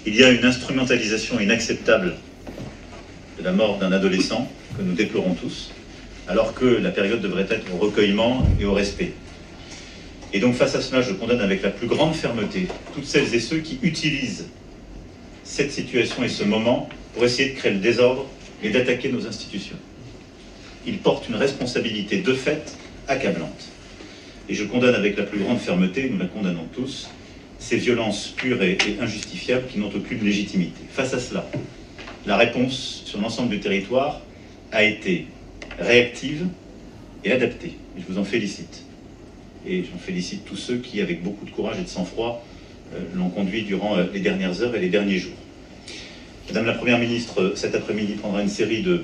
Il y a une instrumentalisation inacceptable de la mort d'un adolescent que nous déplorons tous, alors que la période devrait être au recueillement et au respect. Et donc face à cela, je condamne avec la plus grande fermeté toutes celles et ceux qui utilisent cette situation et ce moment pour essayer de créer le désordre et d'attaquer nos institutions. Ils portent une responsabilité de fait accablante. Et je condamne avec la plus grande fermeté, nous la condamnons tous, ces violences pures et injustifiables qui n'ont aucune légitimité. Face à cela, la réponse sur l'ensemble du territoire a été réactive et adaptée. Et je vous en félicite. Et j'en félicite tous ceux qui, avec beaucoup de courage et de sang-froid, l'ont conduit durant les dernières heures et les derniers jours. Madame la Première ministre, cet après-midi, prendra une série de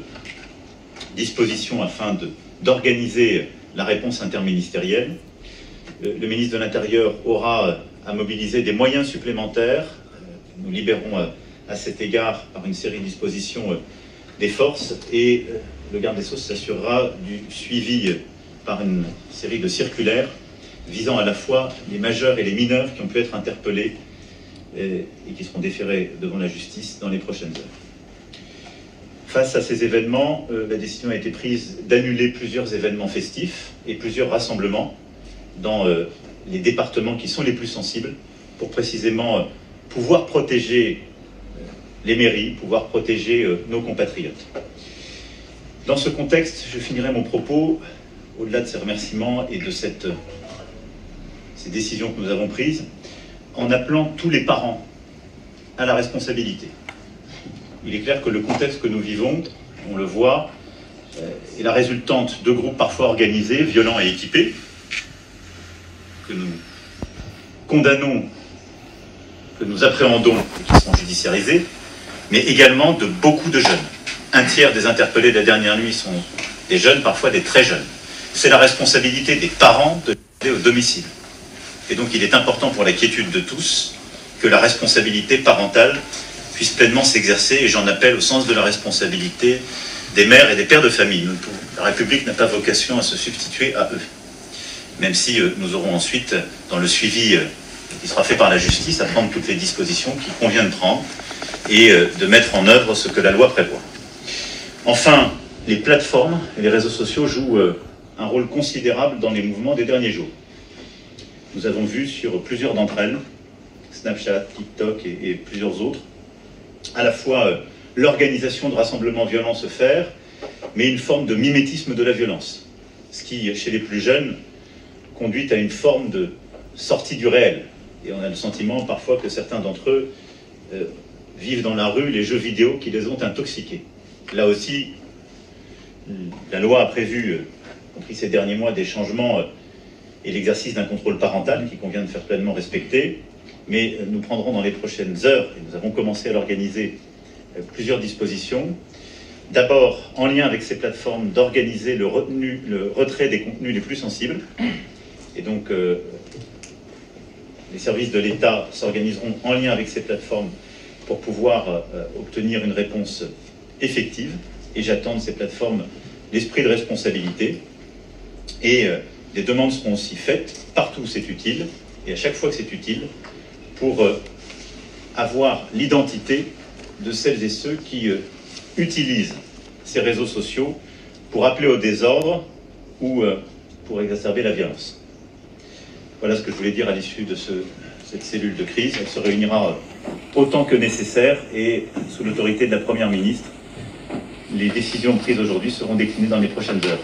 dispositions afin d'organiser la réponse interministérielle. Le ministre de l'Intérieur aura à mobiliser des moyens supplémentaires. Nous libérons à cet égard, par une série de dispositions, des forces, et le garde des Sceaux s'assurera du suivi par une série de circulaires visant à la fois les majeurs et les mineurs qui ont pu être interpellés et qui seront déférés devant la justice dans les prochaines heures. Face à ces événements, la décision a été prise d'annuler plusieurs événements festifs et plusieurs rassemblements dans les départements qui sont les plus sensibles pour précisément pouvoir protéger les mairies, pouvoir protéger nos compatriotes. Dans ce contexte, je finirai mon propos, au-delà de ces remerciements et de ces décisions que nous avons prises, en appelant tous les parents à la responsabilité. Il est clair que le contexte que nous vivons, on le voit, est la résultante de groupes parfois organisés, violents et équipés, que nous condamnons, que nous appréhendons et qui sont judiciarisés, mais également de beaucoup de jeunes. Un tiers des interpellés de la dernière nuit sont des jeunes, parfois des très jeunes. C'est la responsabilité des parents de les garder au domicile. Et donc il est important pour la quiétude de tous que la responsabilité parentale puisse pleinement s'exercer, et j'en appelle au sens de la responsabilité des mères et des pères de famille. La République n'a pas vocation à se substituer à eux. Même si nous aurons ensuite, dans le suivi qui sera fait par la justice, à prendre toutes les dispositions qu'il convient de prendre et de mettre en œuvre ce que la loi prévoit. Enfin, les plateformes et les réseaux sociaux jouent un rôle considérable dans les mouvements des derniers jours. Nous avons vu sur plusieurs d'entre elles, Snapchat, TikTok et plusieurs autres, à la fois l'organisation de rassemblements violents se faire, mais une forme de mimétisme de la violence. Ce qui, chez les plus jeunes, conduit à une forme de sortie du réel. Et on a le sentiment parfois que certains d'entre eux vivent dans la rue les jeux vidéo qui les ont intoxiqués. Là aussi, la loi a prévu, compris ces derniers mois, des changements et l'exercice d'un contrôle parental qui convient de faire pleinement respecter. Mais nous prendrons dans les prochaines heures, et nous avons commencé à l'organiser, plusieurs dispositions. D'abord, en lien avec ces plateformes, d'organiser le retrait des contenus les plus sensibles. Et donc, les services de l'État s'organiseront en lien avec ces plateformes pour pouvoir obtenir une réponse effective. Et j'attends de ces plateformes l'esprit de responsabilité. Et des demandes seront aussi faites partout où c'est utile, et à chaque fois que c'est utile, pour avoir l'identité de celles et ceux qui utilisent ces réseaux sociaux pour appeler au désordre ou pour exacerber la violence. Voilà ce que je voulais dire à l'issue de cette cellule de crise. Elle se réunira autant que nécessaire et sous l'autorité de la Première ministre. Les décisions prises aujourd'hui seront déclinées dans les prochaines heures.